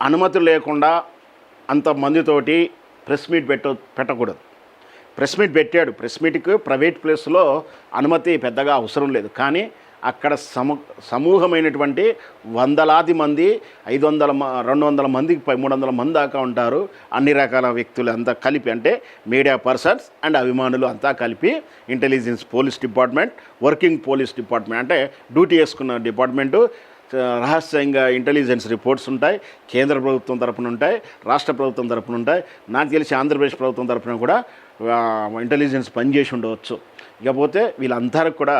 అనుమతి లేకుండా అంతమందితోటి press meet పెట్టకూడదు. ప్రెస్ మీట్ పెట్టాడు. ప్రెస్ మీట్కి ప్రైవేట్ ప్లేస్లో అనుమతి పెద్దగా అవసరం లేదు. కానీ అక్కడ సమూహమైనటువంటి వందలాది మంది 500 200 మందికి 300 మంది దాకా ఉంటారు. అన్ని రకాల వ్యక్తులు అంతా కలిపి, అంటే మీడియా పర్సన్స్ అండ్ అభిమానులు అంతా కలిపి intelligence police department, working police department, అంటే డ్యూటీ వేసుకున్న డిపార్ట్మెంటు, రహస్యంగా ఇంటెలిజెన్స్ రిపోర్ట్స్ ఉంటాయి. కేంద్ర ప్రభుత్వం తరపున ఉంటాయి, రాష్ట్ర ప్రభుత్వం తరపున ఉంటాయి. నాకు తెలిసి ఆంధ్రప్రదేశ్ ప్రభుత్వం తరపున కూడా ఇంటెలిజెన్స్ పనిచేసి ఉండవచ్చు. ఇకపోతే వీళ్ళందరికీ కూడా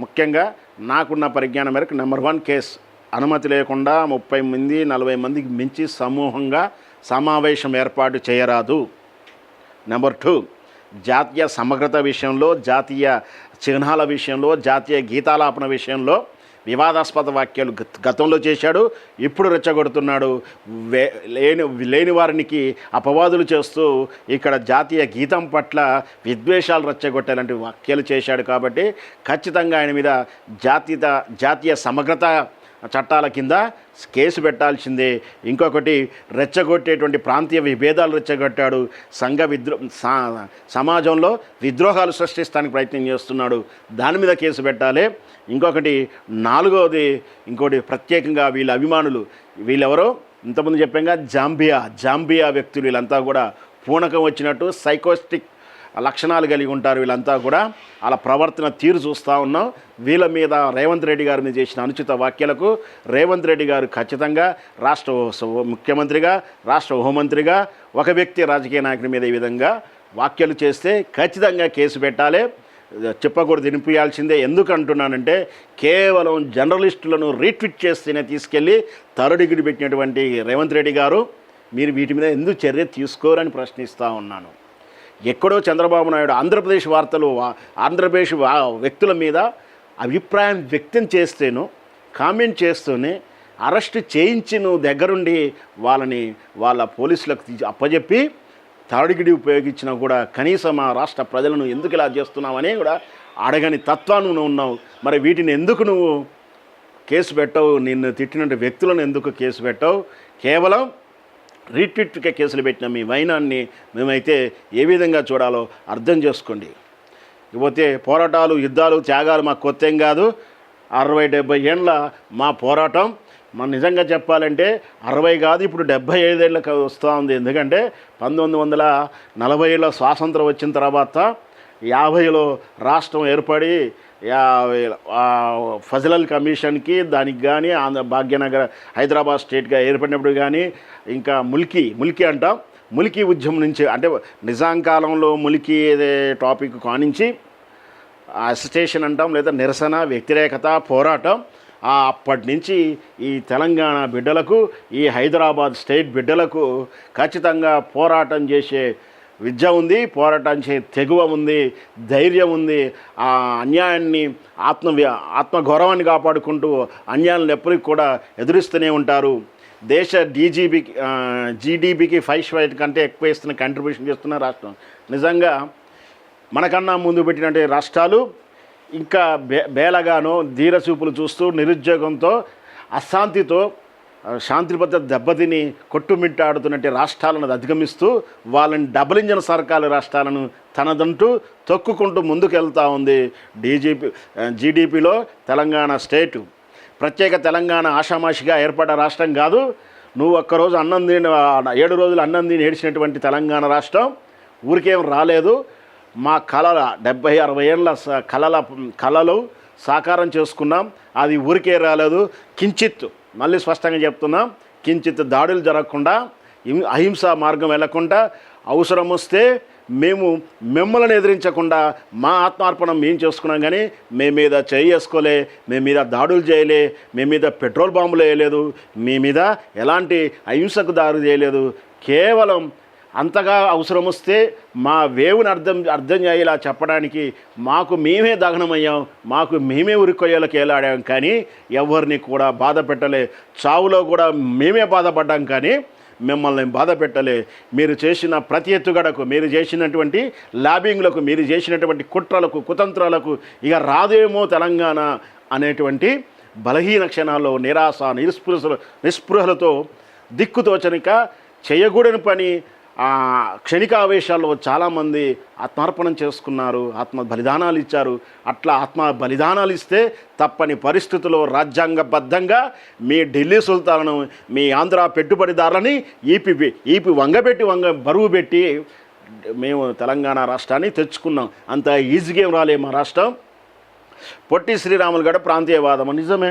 ముఖ్యంగా నాకున్న పరిజ్ఞానం మేరకు నెంబర్ 1 కేసు, అనుమతి లేకుండా 30 మంది 40 మందికి మించి సమూహంగా సమావేశం ఏర్పాటు చేయరాదు. నెంబర్ 2, జాతీయ సమగ్రత విషయంలో, జాతీయ చిహ్నాల విషయంలో, జాతీయ గీతాలాపన విషయంలో వివాదాస్పద వ్యాఖ్యలు గతంలో చేశాడు, ఇప్పుడు రెచ్చగొడుతున్నాడు. లేని వారికి అపవాదులు చేస్తూ ఇక్కడ జాతీయ గీతం పట్ల విద్వేషాలు రెచ్చగొట్టేలాంటి వ్యాఖ్యలు చేశాడు. కాబట్టి ఖచ్చితంగా ఆయన మీద జాతీయ సమగ్రత చట్టాల కింద కేసు పెట్టాల్సిందే. ఇంకొకటి, రెచ్చగొట్టేటువంటి ప్రాంతీయ విభేదాలు రెచ్చగొట్టాడు, సమాజంలో విద్రోహాలు సృష్టిస్తానికి ప్రయత్నం చేస్తున్నాడు, దాని మీద కేసు పెట్టాలి. ఇంకొకటి 4వది, ఇంకోటి ప్రత్యేకంగా వీళ్ళ అభిమానులు, వీళ్ళెవరో ఇంతకుముందు చెప్పాక జాంబియా వ్యక్తులు, వీళ్ళంతా కూడా పూనకం వచ్చినట్టు సైకోస్టిక్ లక్షణాలు కలిగి ఉంటారు. వీళ్ళంతా కూడా అలా ప్రవర్తన తీరు చూస్తూ ఉన్నాం. వీళ్ళ మీద రేవంత్ రెడ్డి గారి మీద చేసిన అనుచిత వ్యాఖ్యలకు రేవంత్ రెడ్డి గారు ఖచ్చితంగా రాష్ట్ర ముఖ్యమంత్రిగా, రాష్ట్ర హోంమంత్రిగా ఒక వ్యక్తి రాజకీయ నాయకుడి మీద ఈ విధంగా వ్యాఖ్యలు చేస్తే ఖచ్చితంగా కేసు పెట్టాలి, చెప్పకూడదు, వినిపించాల్సిందే. ఎందుకు అంటున్నానంటే కేవలం జర్నలిస్టులను రీట్వీట్ చేస్తేనే తీసుకెళ్ళి తరుడిగిడి పెట్టినటువంటి రేవంత్ రెడ్డి గారు మీరు వీటి మీద ఎందుకు చర్య తీసుకోరని ప్రశ్నిస్తూ ఉన్నాను. ఎక్కడో చంద్రబాబు నాయుడు ఆంధ్రప్రదేశ్ వార్తలు, ఆంధ్రప్రదేశ్ వ్యక్తుల మీద అభిప్రాయం వ్యక్తం చేస్తేను, కామెంట్ చేస్తూనే అరెస్ట్ చేయించి నువ్వు దగ్గరుండి వాళ్ళ పోలీసులకు అప్పజెప్పి తాడిగిడి ఉపయోగించినా కూడా కనీసం ఆ రాష్ట్ర ప్రజలను ఎందుకు ఇలా చేస్తున్నావని కూడా అడగని తత్వాన్ని నువ్వు ఉన్నావు. మరి వీటిని ఎందుకు నువ్వు కేసు పెట్టవు? నిన్ను తిట్టినట్టు వ్యక్తులను ఎందుకు కేసు పెట్టవు? కేవలం రీట్వీట్కే కేసులు పెట్టిన మీ వైనాన్ని మేమైతే ఏ విధంగా చూడాలో అర్థం చేసుకోండి. ఇకపోతే పోరాటాలు, యుద్ధాలు, త్యాగాలు మాకు కొత్త ఏం కాదు. 60-70 ఏండ్ల మా పోరాటం. మనం నిజంగా చెప్పాలంటే 60 కాదు, ఇప్పుడు 75 ఏళ్ళకి వస్తూ ఉంది. ఎందుకంటే 1940లో స్వాతంత్రం వచ్చిన తర్వాత 50లో రాష్ట్రం ఏర్పడి ఫజలల్ కమిషన్కి దానికి కానీ భాగ్యనగర్ హైదరాబాద్ స్టేట్గా ఏర్పడినప్పుడు కానీ ఇంకా ముల్కీ అంటాం, ముల్కీ ఉద్యమం నుంచి, అంటే నిజాం కాలంలో ముల్కీ టాపిక్ కానించి అజిటేషన్ అంటాం, లేదా నిరసన, వ్యతిరేకత, పోరాటం. అప్పటి నుంచి ఈ తెలంగాణ బిడ్డలకు, ఈ హైదరాబాద్ స్టేట్ బిడ్డలకు ఖచ్చితంగా పోరాటం చేసే విద్య ఉంది, పోరాటం చేసే తెగువ ఉంది, ధైర్యం ఉంది. ఆ అన్యాయాన్ని ఆత్మగౌరవాన్ని కాపాడుకుంటూ అన్యాయాలను ఎప్పటికి కూడా ఎదురిస్తూనే ఉంటారు. దేశ జీడీపీకి 5% కంటే ఎక్కువ ఇస్తున్న కంట్రిబ్యూషన్ చేస్తున్న రాష్ట్రం. నిజంగా మనకన్నా ముందు పెట్టినట్టు రాష్ట్రాలు ఇంకా బేలగానో ధీరచూపులు చూస్తూ నిరుద్యోగంతో, అశాంతితో, శాంతి భద్రత దెబ్బతిని కొట్టుమిట్టాడుతున్నట్టు రాష్ట్రాలను అధిగమిస్తూ వాళ్ళని డబుల్ ఇంజన్ సర్కారు రాష్ట్రాలను తనదంటూ తొక్కుకుంటూ ముందుకెళ్తూ ఉంది. జీడీపీలో తెలంగాణ స్టేటు ప్రత్యేక తెలంగాణ ఆషామాషిగా ఏర్పడ్డ రాష్ట్రం కాదు. నువ్వు ఒక్కరోజు 7 రోజులు అన్నం తిని ఏడ్చినటువంటి తెలంగాణ రాష్ట్రం ఊరికేం రాలేదు. మా 70-60 ఏళ్ళ కళలు సాకారం చేసుకున్నాం. అది ఊరికే రాలేదు. కించిత్, మళ్ళీ స్పష్టంగా చెప్తున్నాం, కించిత్ దాడులు జరగకుండా, అహింసా మార్గం వెళ్లకుండా, అవసరం వస్తే మేము మిమ్మల్ని ఎదిరించకుండా మా ఆత్మార్పణం మేము చేసుకున్నాం. కానీ మేము మీద చేసుకోలే, మేము మీద దాడులు చేయలే, మేము మీద పెట్రోల్ బాంబులు వేయలేదు, మీ మీద ఎలాంటి అహింసకు దారి చేయలేదు. కేవలం అంతగా అవసరం వస్తే మా వేవుని అర్థం చేయాలా చెప్పడానికి మాకు మేమే దహనమయ్యాం, మాకు మేమే ఉరికొయ్యలకు ఏలాడాం. కానీ ఎవరిని కూడా బాధ పెట్టలే. చావులో కూడా మేమే బాధపడ్డాం, కానీ మిమ్మల్ని బాధ పెట్టలే. మీరు చేసిన ప్రతి ఎత్తుగడకు, మీరు చేసినటువంటి లాబింగ్లకు, మీరు చేసినటువంటి కుట్రలకు, కుతంత్రాలకు ఇక రాదేమో తెలంగాణ అనేటువంటి బలహీన క్షణాల్లో నిరాశ నిస్పృహలతో దిక్కుతోచనిక చేయకూడని పని క్షణికావేశాల్లో చాలామంది ఆత్మార్పణం చేసుకున్నారు, ఆత్మ బలిదానాలు ఇచ్చారు. అట్లా ఆత్మ బలిదానాలు ఇస్తే తప్పని పరిస్థితుల్లో రాజ్యాంగబద్ధంగా మీ ఢిల్లీ సుల్తాను మీ ఆంధ్ర పెట్టుబడిదారులని ఈపి వంగబెట్టి బరువు పెట్టి మేము తెలంగాణ రాష్ట్రాన్ని తెచ్చుకున్నాం. అంత ఈజీగా ఏం రాలే మా రాష్ట్రం. పొట్టి శ్రీరాములు గడ ప్రాంతీయవాదం నిజమే.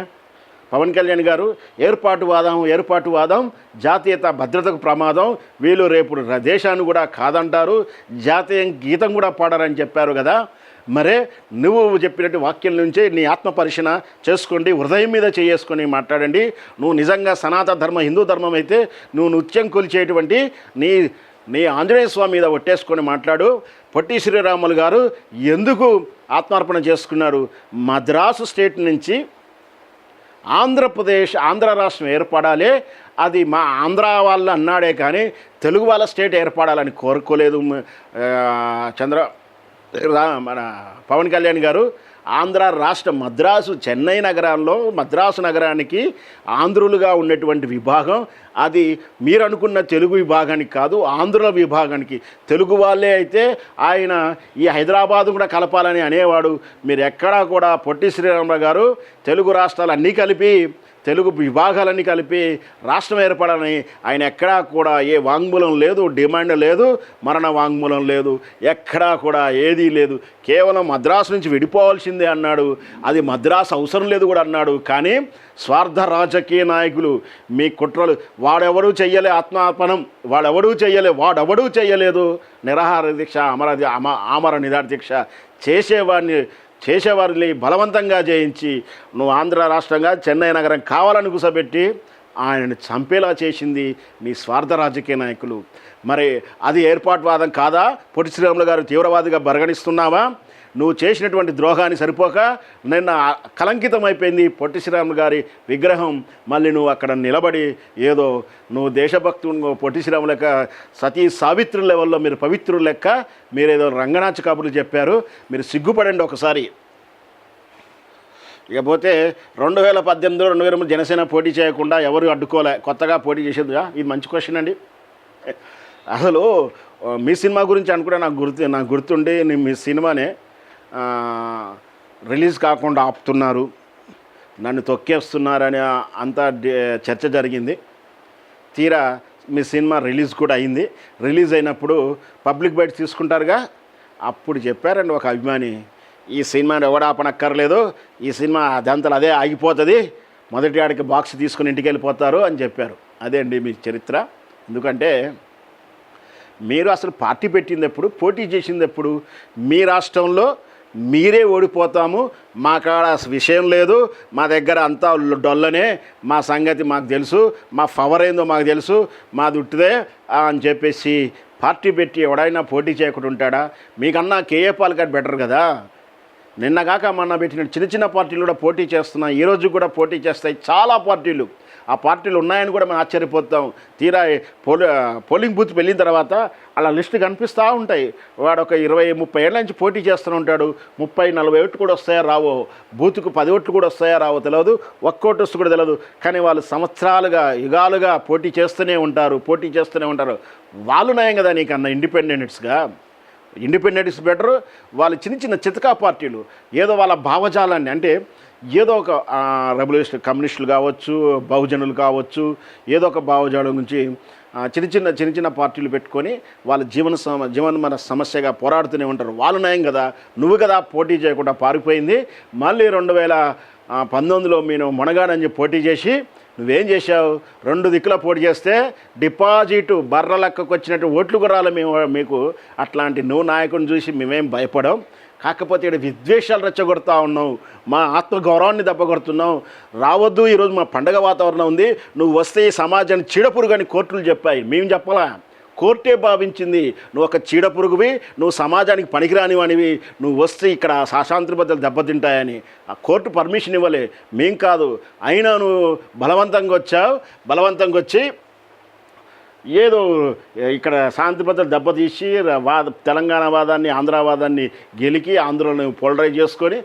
పవన్ కళ్యాణ్ గారు ఏర్పాటువాదం జాతీయత భద్రతకు ప్రమాదం, వీళ్ళు రేపు దేశాన్ని కూడా కాదంటారు, జాతీయ గీతం కూడా పాడారని చెప్పారు కదా. మరే నువ్వు చెప్పినట్టు వాక్యం నుంచే నీ ఆత్మ పరిశీలన చేసుకోండి, హృదయం మీద చేసుకొని మాట్లాడండి. నువ్వు నిజంగా సనాతన ధర్మం హిందూ ధర్మం అయితే నువ్వు నృత్యం కొలిచేటువంటి నీ ఆంజనేయ స్వామి మీద ఒట్టేసుకొని మాట్లాడు. పొట్టి శ్రీరాములు గారు ఎందుకు ఆత్మార్పణ చేసుకున్నారు? మద్రాసు స్టేట్ నుంచి ఆంధ్ర రాష్ట్రం ఏర్పడాలి, అది మా ఆంధ్ర వాళ్ళు అన్నాడే కానీ తెలుగు వాళ్ళ స్టేట్ ఏర్పడాలని కోరుకోలేదు మన పవన్ కళ్యాణ్ గారు. ఆంధ్ర రాష్ట్రం చెన్నై నగరంలో మద్రాసు నగరానికి ఆంధ్రులుగా ఉన్నటువంటి విభాగం అది మీరు అనుకున్న తెలుగు విభాగానికి కాదు, ఆంధ్రుల విభాగానికి. తెలుగు వాళ్ళే అయితే ఆయన ఈ హైదరాబాద్ కూడా కలపాలని అనేవాడు. మీరు ఎక్కడా కూడా పొట్టి శ్రీరాములు గారు తెలుగు రాష్ట్రాలన్నీ కలిపి తెలుగు విభాగాలన్నీ కలిపి రాష్ట్రం ఏర్పడాలని ఆయన ఎక్కడా కూడా ఏ వాంగ్మూలం లేదు, డిమాండ్ లేదు, మరణ వాంగ్మూలం లేదు, ఎక్కడా కూడా ఏదీ లేదు. కేవలం మద్రాసు నుంచి విడిపోవాల్సిందే అన్నాడు. అది మద్రాసు అవసరం లేదు కూడా అన్నాడు. కానీ స్వార్థ రాజకీయ నాయకులు మీ కుట్రలు వాడెవడూ చెయ్యలే, ఆత్మార్పణం వాడెవడూ చెయ్యలేదు, నిరాహార దీక్ష ఆమర నిరాహార దీక్ష చేసేవారిని బలవంతంగా జయించి నువ్వు ఆంధ్ర రాష్ట్రంగా చెన్నై నగరం కావాలని కూసబెట్టి ఆయనను చంపేలా చేసింది మీ స్వార్థ రాజకీయ నాయకులు. మరి అది ఏర్పాటువాదం కాదా? పొట్టి శ్రీరాములు గారు తీవ్రవాదిగా పరిగణిస్తున్నావా? నువ్వు చేసినటువంటి ద్రోహాన్ని సరిపోక నిన్న కలంకితం అయిపోయింది పొట్టి శ్రీరాములు గారి విగ్రహం. మళ్ళీ నువ్వు అక్కడ నిలబడి ఏదో నువ్వు దేశభక్తుడు పొట్టి శ్రీరాములు లెక్క సతీ సావిత్రి లెవెల్లో మీరు పవిత్రులు లెక్క మీరేదో రంగనాచ కబుర్లు చెప్పారు. మీరు సిగ్గుపడండి ఒకసారి. ఇకపోతే 2018 2023 జనసేన పోటీ చేయకుండా ఎవరు అడ్డుకోలే, కొత్తగా పోటీ చేసేదిగా. ఇది మంచి క్వశ్చన్ అండి. అసలు మీ సినిమా గురించి అనుకుంటే నాకు గుర్తుండి మీ సినిమానే రిలీజ్ కాకుండా ఆపుతున్నారు, నన్ను తొక్కేస్తున్నారని అంతా చర్చ జరిగింది. తీరా మీ సినిమా రిలీజ్ కూడా అయింది. రిలీజ్ అయినప్పుడు పబ్లిక్ బయట తీసుకుంటారుగా, అప్పుడు చెప్పారండి ఒక అభిమాని, ఈ సినిమాని ఎవడు ఆపనక్కర్లేదు, ఈ సినిమా అదంతలు అదే ఆగిపోతుంది, మొదటి ఆడికి బాక్స్ తీసుకుని ఇంటికి వెళ్ళిపోతారు అని చెప్పారు. అదే అండి మీ చరిత్ర. ఎందుకంటే మీరు అసలు పార్టీ పెట్టింది ఎప్పుడు, పోటీ చేసింది ఎప్పుడు? మీ రాష్ట్రంలో మీరే ఓడిపోతాము, మా కాడ విషయం లేదు, మా దగ్గర అంతా డొల్లనే, మా సంగతి మాకు తెలుసు, మా పవర్ ఏందో మాకు తెలుసు, మాది ఉట్టిదే అని చెప్పేసి పార్టీ పెట్టి ఎవడైనా పోటీ చేయకుండా ఉంటాడా? మీకన్నా కేఏ పాల్ గారు బెటర్ కదా. నిన్నగాక మొన్న పెట్టిన చిన్న పార్టీలు కూడా పోటీ చేస్తున్నాయి, ఈరోజు కూడా పోటీ చేస్తాయి చాలా పార్టీలు. ఆ పార్టీలు ఉన్నాయని కూడా మనం ఆశ్చర్యపోతాం. తీరా పోలింగ్ బూత్ వెళ్ళిన తర్వాత అలా లిస్టు కనిపిస్తూ ఉంటాయి. వాడు ఒక 20-30 ఏళ్ళ నుంచి పోటీ చేస్తూ ఉంటాడు. 30-40 ఓట్లు కూడా వస్తాయా రావో, బూత్కు 10 ఓట్లు కూడా వస్తాయా రావో తెలియదు, ఒక్క ఓటు వస్తు కూడా తెలియదు. కానీ వాళ్ళు సంవత్సరాలుగా యుగాలుగా పోటీ చేస్తూనే ఉంటారు. వాళ్ళు నయం కదా నీకన్నా ఇండిపెండెంట్స్ బెటర్. వాళ్ళు చిన్న చితకా పార్టీలు ఏదో వాళ్ళ భావజాలాన్ని, అంటే ఏదో ఒక రెవల్యూషన్ కమ్యూనిస్టులు కావచ్చు, బహుజనులు కావచ్చు, ఏదో ఒక భావజాలం గురించి చిన్న పార్టీలు పెట్టుకొని వాళ్ళ జీవన సమస్యగా పోరాడుతూనే ఉంటారు. వాళ్ళు నయం కదా, నువ్వు కదా పోటీ చేయకుండా పారిపోయింది. మళ్ళీ 2019లో నేను మొనగానని చెప్పి పోటీ చేసి నువ్వేం చేశావు? 2 దిక్కుల పోటీ చేస్తే డిపాజిట్ బర్ర లెక్కకు వచ్చినట్టు ఓట్లు కొరాలి మీకు. అట్లాంటి నువ్వు నాయకుడిని చూసి మేమేం భయపడం. కాకపోతే ఇక్కడ విద్వేషాలు రెచ్చగొడతా ఉన్నావు, మా ఆత్మగౌరవాన్ని దెబ్బకొడుతున్నావు. రావద్దు, ఈరోజు మా పండగ వాతావరణం ఉంది, నువ్వు వస్తే ఈ సమాజాన్ని చీడపురుగని కోర్టులు చెప్పాయి, మేము చెప్పలా, కోర్టే భావించింది. నువ్వు ఒక చీడపురుగువి, నువ్వు సమాజానికి పనికిరానివనివి, నువ్వు వస్తే ఇక్కడ శాశాంతి భద్రతలు దెబ్బతింటాయని ఆ కోర్టు పర్మిషన్ ఇవ్వలే, మేం కాదు. అయినా నువ్వు బలవంతంగా వచ్చావు. బలవంతంగా వచ్చి ఏదో ఇక్కడ శాంతి భద్రతలు దెబ్బతీసి తెలంగాణ వాదాన్ని ఆంధ్రావాదాన్ని గెలికి ఆంధ్రను పోలరైజ్ చేసుకొని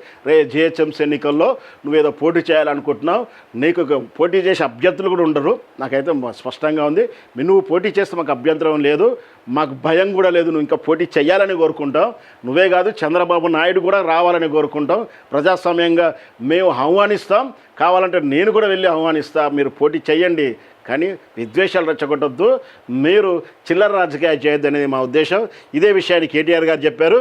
జిహెచ్ఎంసీ ఎన్నికల్లో నువ్వేదో పోటీ చేయాలనుకుంటున్నావు. నీకు పోటీ చేసే అభ్యర్థులు కూడా ఉండరు. నాకైతే స్పష్టంగా ఉంది. నువ్వు పోటీ చేస్తే మాకు అభ్యంతరం లేదు, మాకు భయం కూడా లేదు. నువ్వు ఇంకా పోటీ చేయాలని కోరుకుంటాం. నువ్వే కాదు, చంద్రబాబు నాయుడు కూడా రావాలని కోరుకుంటాం. ప్రజాస్వామ్యంగా మేము ఆహ్వానిస్తాం. కావాలంటే నేను కూడా వెళ్ళి ఆహ్వానిస్తా. మీరు పోటీ చేయండి, కానీ విద్వేషాలు రెచ్చగొట్టొద్దు, మీరు చిల్లర రాజకీయాలు చేయొద్దు అనేది మా ఉద్దేశం. ఇదే విషయాన్ని కేటీఆర్ గారు చెప్పారు.